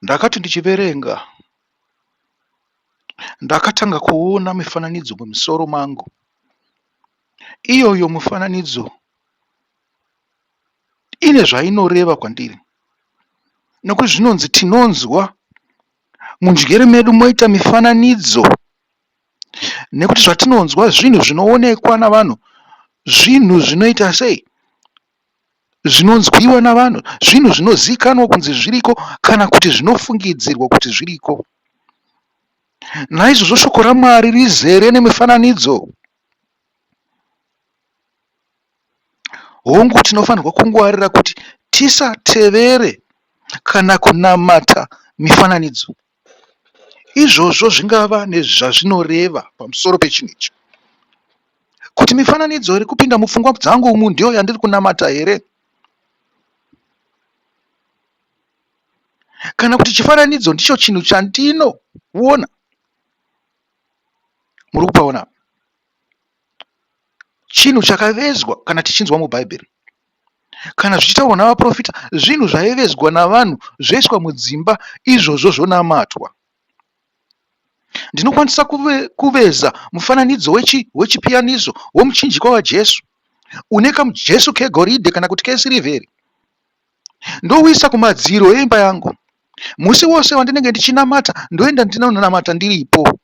Ndakati ndichiverenga ndakatanga kuona mifananidzo mumusoro mangu. Iyoyo mufananidzo ine zvainoreva kwandiri, nekuti zvinonzi tinonzwa munjere medu moita mifananidzo, nekuti zvatinonzwa zvinhu zvinoonekwa navanhu, zvinhu zvinoita sei, zvinonzwiwa navanhu, zvinhu zvinozikanwa kunzi zviriko kana kuti zvinofungidzirwa kuti zviriko. Naizvozvo shoko raMwari rizere nemifananidzo. Hongu tinofanirwa kungwarira kuti tisatevere kana kunamata mifananidzo. Izvozvo zvingava nezvazvinoreva pamusoro pechinhu ichi, kuti mifananidzo iri kupinda mupfungwa dzangu umu ndiyo yandiri kunamata here, kana kuti chifananidzo ndicho chinhu chandinoona. Muri kupaona chinhu chakavezwa kana tichinzwa mubhaibheri, kana zvichitaurwa navaprofita, zvinhu zvaivezwa navanhu zvoiswa mudzimba, izvozvo zvonamatwa. Ndinokwanisa kuveza mufananidzo wechipiyaniso womuchinjikwa waJesu, une kamujesu kegoridhe kana kuti kesirivheri, ndouisa kumadziro eimba yangu. Musi wose wandinenge ndichinamata ndoenda ndinonamata ndiripo.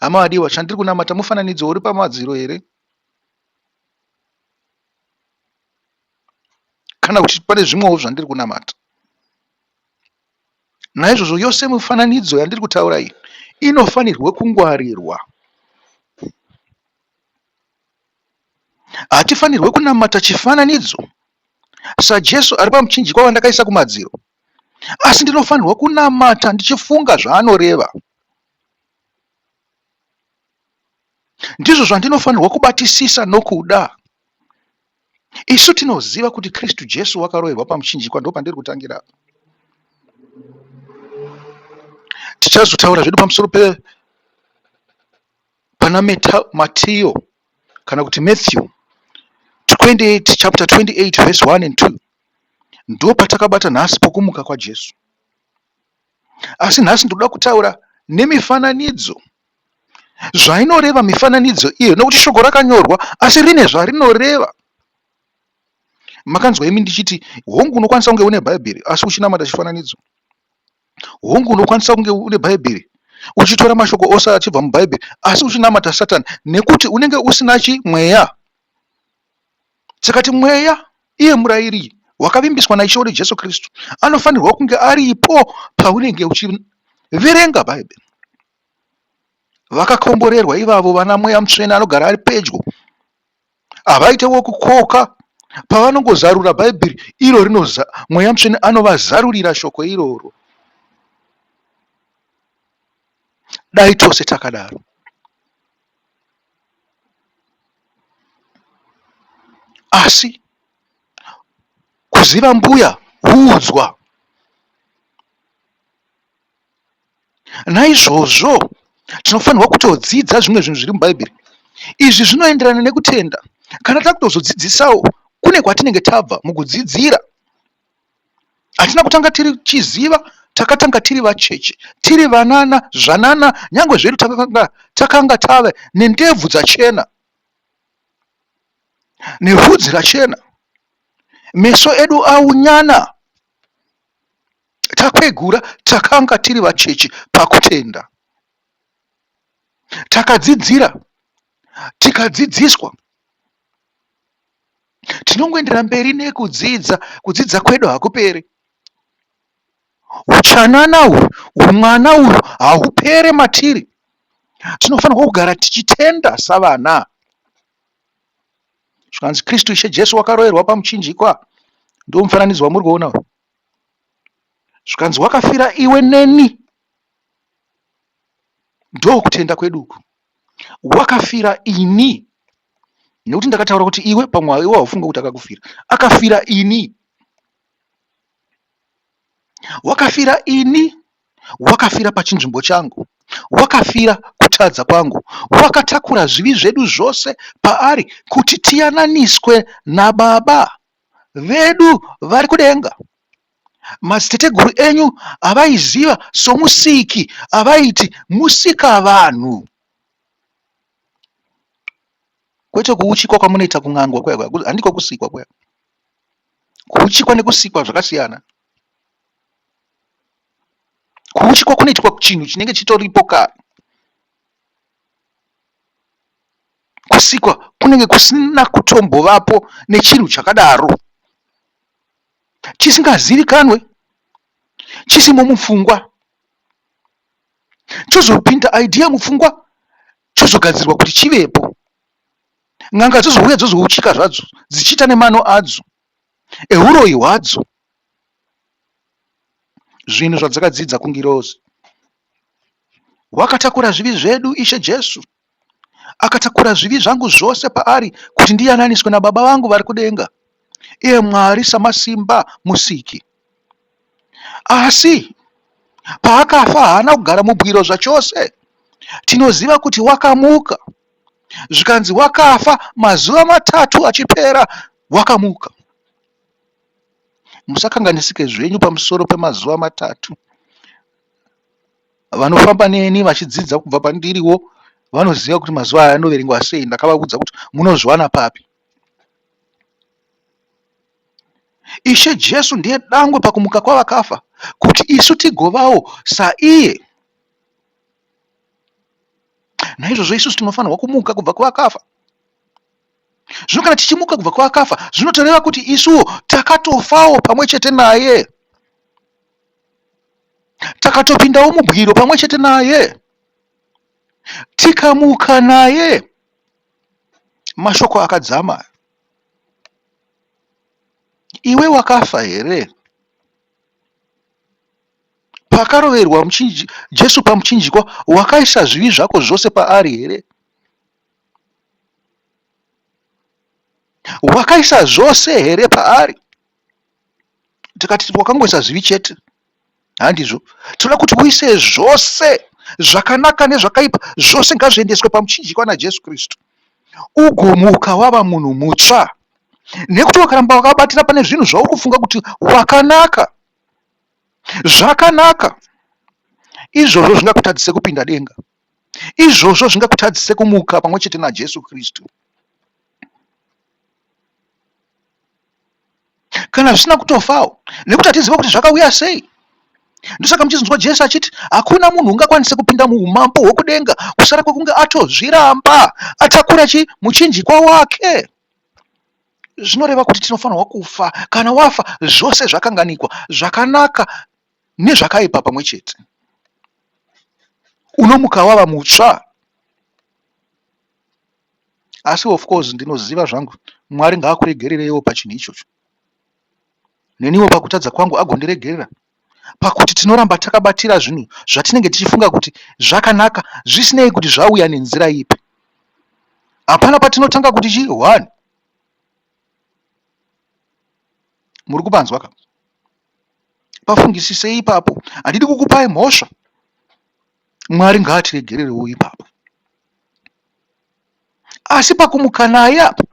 Hama vadiwa, chandiri kunamata mufananidzo uri pamadziro here, kana kuti pane zvimwewo zvandiri kunamata? Naizvozvo yose mifananidzo yandiri kutaura iyi inofanirwe kungwarirwa. Hatifanirwe kunamata chifananidzo saJesu ari pamuchinjikwa wandakaisa kumadziro, asi ndinofanirwa kunamata ndichifunga zvaanoreva. Ndizvo zvandinofanirwa kubatisisa nokuda. Isu tinoziva kuti Kristu Jesu wakaroverwa pamuchinjikwa, ndo pandiri kutangira. Tichazotaura zvedu pamusoro pana Matiyo kana kuti Matthew 28, chapter 28 verse 1 and 2. Ndo patakabata nhasi pokumuka kwaJesu. Asi nhasi ndoda kutaura nemifananidzo, zvainoreva mifananidzo iyo, nokuti shoko rakanyorwa asi rine zvarinoreva. Makanzwa imi ndichiti hongu unokwanisa kunge une bhaibheri asi uchinamata chifananidzo. Hongu unokwanisa kunge une bhaibheri uchitora mashoko ose achibva mubhaibheri asi uchinamata Satani, nekuti unenge usina mweya. Sakati mweya, iye murayiri wakavimbiswa naIshe wedu Jesu Kristu, anofanirwa kunge aripo paunenge uchiverenga bhaibheri. Vakakomborerwa ivavo vana mweya mutsvene anogara ari pedyo, havaite wokukoka pavanongozarura bhaibheri iro mweya mutsvene anovazarurira shoko iroro. Dai tose takadaro. Asi kuziva mbuya huudzwa. Naizvozvo tinofanirwa kutodzidza zvimwe zvinhu zviri mubhaibheri. Izvi zvinoenderana nekutenda. Kana takutozodzidzisawo, kune kwatinenge tabva mukudzidzira. Hatina kutanga tichiziva, takatanga tiri vacheche, tiri vanana, zvanana, nyangwe zvedu takanga tave nendebvu dzachena, nevhudzi rachena, meso edu aunyana, takwegura, takanga tiri vacheche pakutenda. Takadzidzira, tikadzidziswa, tinongoendera mberi nekudzidza. Kudzidza kwedu hakuperi. Uchanana uhwu, umwana uhwu hahupere matiri. Tinofanirwa kugara tichitenda savana. Zvikanzi Kristu Ishe Jesu wakaroverwa pamuchinjikwa, ndo mufananidzo wamuri kuona. Zvikanzi wakafira iwe neni, ndo kutenda kweduku. Wakafira ini, nekuti ndakataura kuti iwe pamwe iwe haufunga kuti akakufira. Akafira ini. Wakafira ini, wakafira pachinzvimbo changu, wakafira kutadza kwangu, wakatakura zvivi zvedu zvose paari kuti tiyananiswe naBaba vedu vari kudenga. madziteteguru enyu avaiziva somusiki, avaiti musika vanhu, kwete kuuchikwa kwamunoita kung'angwa kwaya, handiko kusikwa kwaya. Kuuchikwa nekusikwa zvakasiyana. Kuuchikwa kunoitwa chinhu chinenge chitoripo kare. Kusikwa kunenge kusina kutombovapo nechinhu chakadaro, chisingazivikanwe, chisimo mupfungwa, chozopinda idea mupfungwa, chozogadzirwa kuti chivepo. N'anga dzozouya dzozouchika zvadzo dzichiita nemano adzo euroyi hwadzo, zvinhu zvadzakadzidza kungirozi. Wakatakura zvivi zvedu Ishe Jesu, akatakura zvivi zvangu zvose paari kuti ndiyananiswe nababa vangu vari kudenga, iye Mwari samasimba musiki. Asi paakafa haana kugara mubwiro zvachose. Tinoziva kuti wakamuka, zvikanzi wakafa mazuva 3 achipera wakamuka. Musakanganisike zvenyu pamusoro pemazuva 3. Vanofamba neni vachidzidza kubva pandiriwo vanoziva kuti mazuva aya anoverengwa sei. Ndakavaudza kuti munozviwana papi. Ishe Jesu ndiye dangwe pakumuka kwavakafa, kuti isu tigovawo saiye. Naizvozvo isusu tinofanirwa kumuka kubva kuvakafa. Zvino kana tichimuka kubva kuvakafa, zvinotoreva kuti isuwo takatofawo pamwe chete naye, takatopindawo mubwiro pamwe chete naye, tikamuka naye. Mashoko akadzama. Iwe wakafa here? Pakaroverwa Jesu pamuchinjikwa, wakaisa zvivi zvako zvose paari here? Wakaisa zvose here paari? Tikati wakangoisa zvivi chete, handizvo. Toda kuti uise zvose, zvakanaka nezvakaipa, zvose ngazviendeswe pamuchinjikwa naJesu Kristu, ugomuka wava munhu mutsva. Nekuti wakaramba wakabatira pane zvinhu zvauri kufunga kuti wakanaka, zvakanaka, izvozvo zvingakutadzise kupinda denga, izvozvo zvingakutadzise kumuka pamwe chete naJesu Kristu. Kana zvisina kutofawo, nekuti hatiziva kuti zvakauya sei. Ndosaka muchizonzwa Jesu achiti hakuna munhu ungakwanise kupinda muumambo hwokudenga kusara kwekunge atozviramba atakura muchinjikwa wake. Zvinoreva kuti tinofanirwa kufa. Kana wafa, zvose zvakanganikwa, zvakanaka nezvakaipa pamwe chete. Unomuka wava mutsva. Asi of course ndinoziva zvangu, Mwari ngaakuregererewo pachinhu ichocho. Neniwo pakutadza kwangu agondiregerera, pakuti tinoramba takabatira zvinhu zvatinenge tichifunga kuti zvakanaka, zvisinei kuti zvauya nenzira ipi. Hapana patinotanga kuti chii 1. Muri kupanzwa ka? Pafungisisei ipapo. Handidi kukupai mhosva. Mwari ngaatiregererewo ipapo. Asi pakumuka naye apo,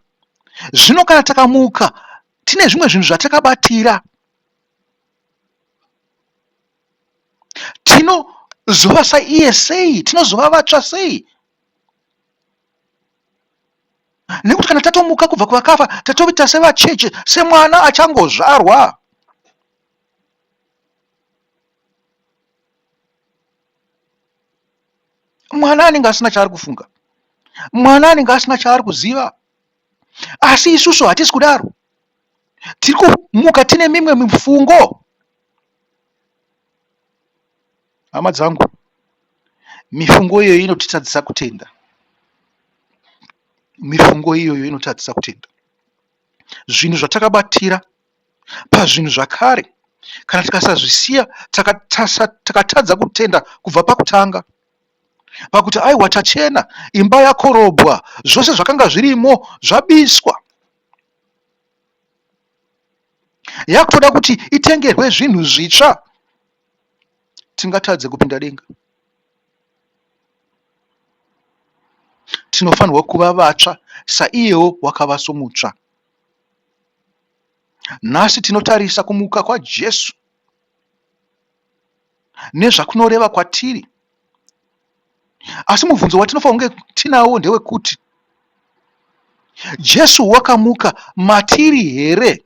zvino kana takamuka tine zvimwe zvinhu zvatakabatira, tinozova saiye sei? Tinozova vatsva sei? Nekuti kana tatomuka kubva kuvakafa, tatovita sevacheche, semwana achangozvarwa. Mwana anenge asina chaari kufunga, mwana anenge asina chaari kuziva. Asi isusu hatisi kudaro, tiri kumuka tine mimwe mifungo. Hama dzangu, mifungo iyoyo inotitadzisa kutenda. Mifungo iyoyo inotadzisa kutenda. Zvinhu zvatakabatira pazvinhu zvakare, kana tikasazvisiya, takatadza kutenda kubva pakutanga, pakuti aiwa tachena, imba yakorobwa, zvose zvakanga zvirimo zvabiswa. Yakutoda kuti itengerwe zvinhu zvitsva, tingatadze kupinda denga. Tinofanirwa kuva vatsva saiyewo wakava somutsva. Nhasi tinotarisa kumuka kwaJesu, nezvakunoreva kwatiri. Asi mubvunzo watinofanira kunge tinawo ndewekuti Jesu wakamuka matiri here?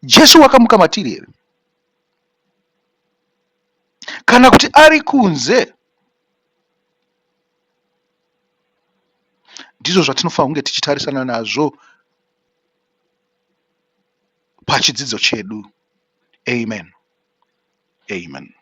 Jesu wakamuka matiri here? Kana kuti ari kunze? Ndizvo zvatinofanira kunge tichitarisana nazvo pachidzidzo chedu. Amen. Amen.